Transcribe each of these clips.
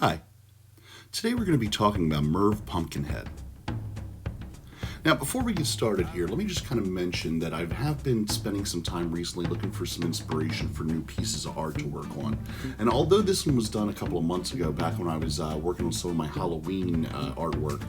Hi. Today we're going to be talking about Merv Pumpkinhead. Now, before we get started here, let me just kind of mention that I have been spending some time recently looking for some inspiration for new pieces of art to work on. And although this one was done a couple of months ago, back when I was working on some of my Halloween artwork,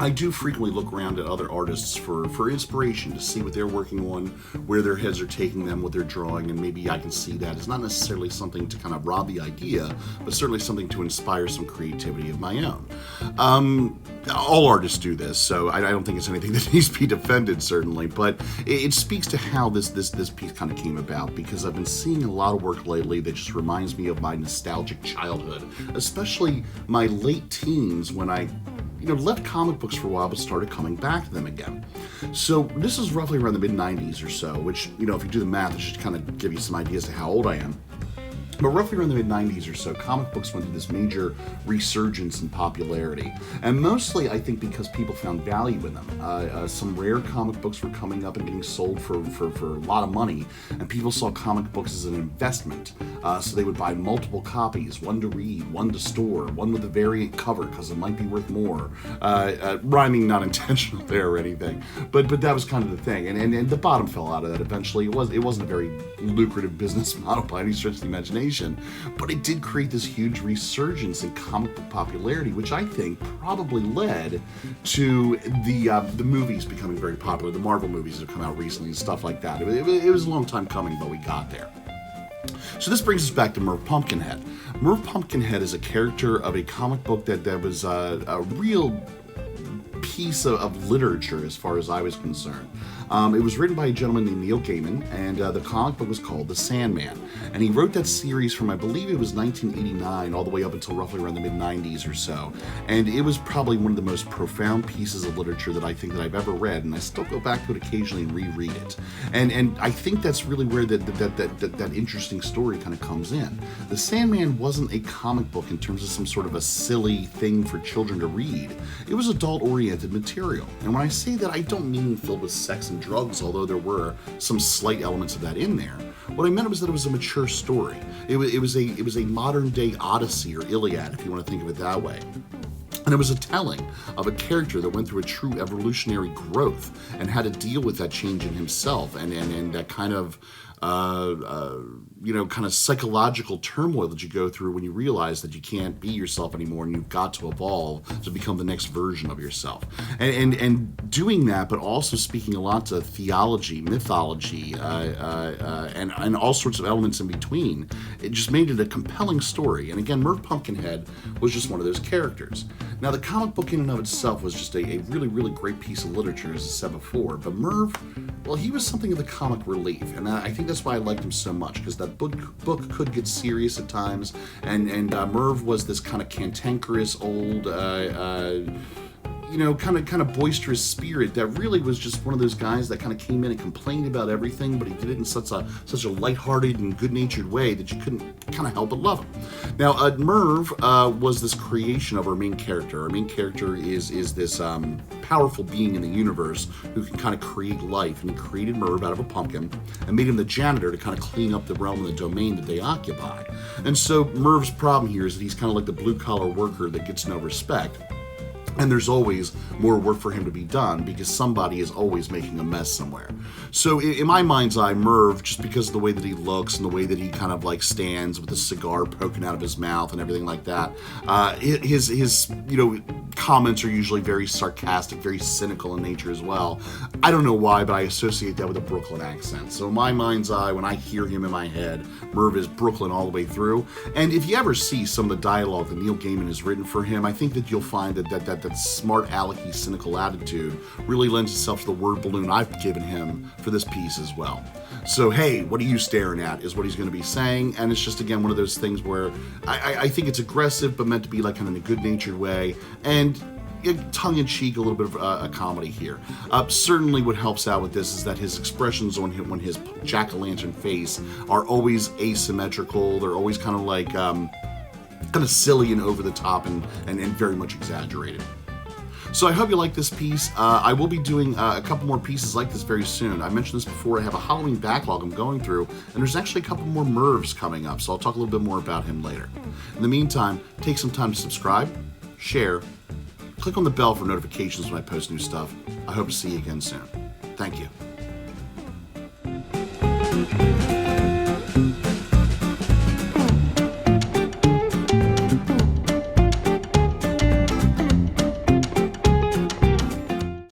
I do frequently look around at other artists for inspiration to see what they're working on, where their heads are taking them, what they're drawing, and maybe I can see that. It's not necessarily something to kind of rob the idea, but certainly something to inspire some creativity of my own. All artists do this, so I don't think it's anything that needs to be defended, certainly, but it speaks to how this piece kind of came about, because I've been seeing a lot of work lately that just reminds me of my nostalgic childhood, especially my late teens when I left comic books for a while, but started coming back to them again. So this is roughly around the mid-90s or so, which, if you do the math, it should kind of give you some ideas to how old I am. But roughly around the mid-90s or so, comic books went through this major resurgence in popularity. And mostly, I think, because people found value in them. Some rare comic books were coming up and getting sold for a lot of money, and people saw comic books as an investment. So they would buy multiple copies, one to read, one to store, one with a variant cover because it might be worth more. Rhyming not intentional there or anything, but that was kind of the thing. And the bottom fell out of that eventually. It wasn't a very lucrative business model by any stretch of the imagination, but it did create this huge resurgence in comic book popularity, which I think probably led to the movies becoming very popular. The Marvel movies that have come out recently and stuff like that. It was a long time coming, but we got there. So this brings us back to Merv Pumpkinhead. Merv Pumpkinhead is a character of a comic book that was a real piece of literature as far as I was concerned. It was written by a gentleman named Neil Gaiman, and the comic book was called The Sandman. And he wrote that series from, I believe it was 1989, all the way up until roughly around the mid-90s or so. And it was probably one of the most profound pieces of literature that I think that I've ever read, and I still go back to it occasionally and reread it. And I think that's really where that interesting story kind of comes in. The Sandman wasn't a comic book in terms of some sort of a silly thing for children to read. It was adult-oriented material. And when I say that, I don't mean filled with sex and drugs, although there were some slight elements of that in there. What I meant was that it was a mature story. It was a modern day Odyssey or Iliad, if you want to think of it that way. And it was a telling of a character that went through a true evolutionary growth and had to deal with that change in himself and that kind of kind of psychological turmoil that you go through when you realize that you can't be yourself anymore and you've got to evolve to become the next version of yourself. And doing that, but also speaking a lot to theology, mythology, and all sorts of elements in between, it just made it a compelling story. And again, Merv Pumpkinhead was just one of those characters. Now, the comic book in and of itself was just a really, really great piece of literature, as I said before, but Merv, well, he was something of the comic relief, and I think that's why I liked him so much, because that book could get serious at times, and Merv was this kind of cantankerous old kind of boisterous spirit that really was just one of those guys that kind of came in and complained about everything, but he did it in such a lighthearted and good-natured way that you couldn't kind of help but love him. Now, Merv was this creation of our main character. Our main character is this powerful being in the universe who can kind of create life, and he created Merv out of a pumpkin and made him the janitor to kind of clean up the realm and the domain that they occupy. And so Merv's problem here is that he's kind of like the blue-collar worker that gets no respect. And there's always more work for him to be done because somebody is always making a mess somewhere. So in my mind's eye, Merv, just because of the way that he looks and the way that he kind of like stands with a cigar poking out of his mouth and everything like that, his comments are usually very sarcastic, very cynical in nature as well. I don't know why, but I associate that with a Brooklyn accent. So in my mind's eye, when I hear him in my head, Merv is Brooklyn all the way through. And if you ever see some of the dialogue that Neil Gaiman has written for him, I think that you'll find that smart alecky cynical attitude really lends itself to the word balloon I've given him for this piece as well. So hey, what are you staring at is what he's going to be saying, and it's just again one of those things where I think it's aggressive but meant to be like kind of in a good-natured way, and tongue-in-cheek, a little bit of a comedy here. Certainly what helps out with this is that his expressions on his jack-o'-lantern face are always asymmetrical. They're always kind of like kind of silly and over the top and very much exaggerated. So I hope you like this piece. I will be doing a couple more pieces like this very soon. I mentioned this before. I have a Halloween backlog I'm going through, and there's actually a couple more Mervs coming up, so I'll talk a little bit more about him later. In the meantime, Take some time to subscribe, share, click on the bell for notifications when I post new stuff. I hope to see you again soon. Thank you.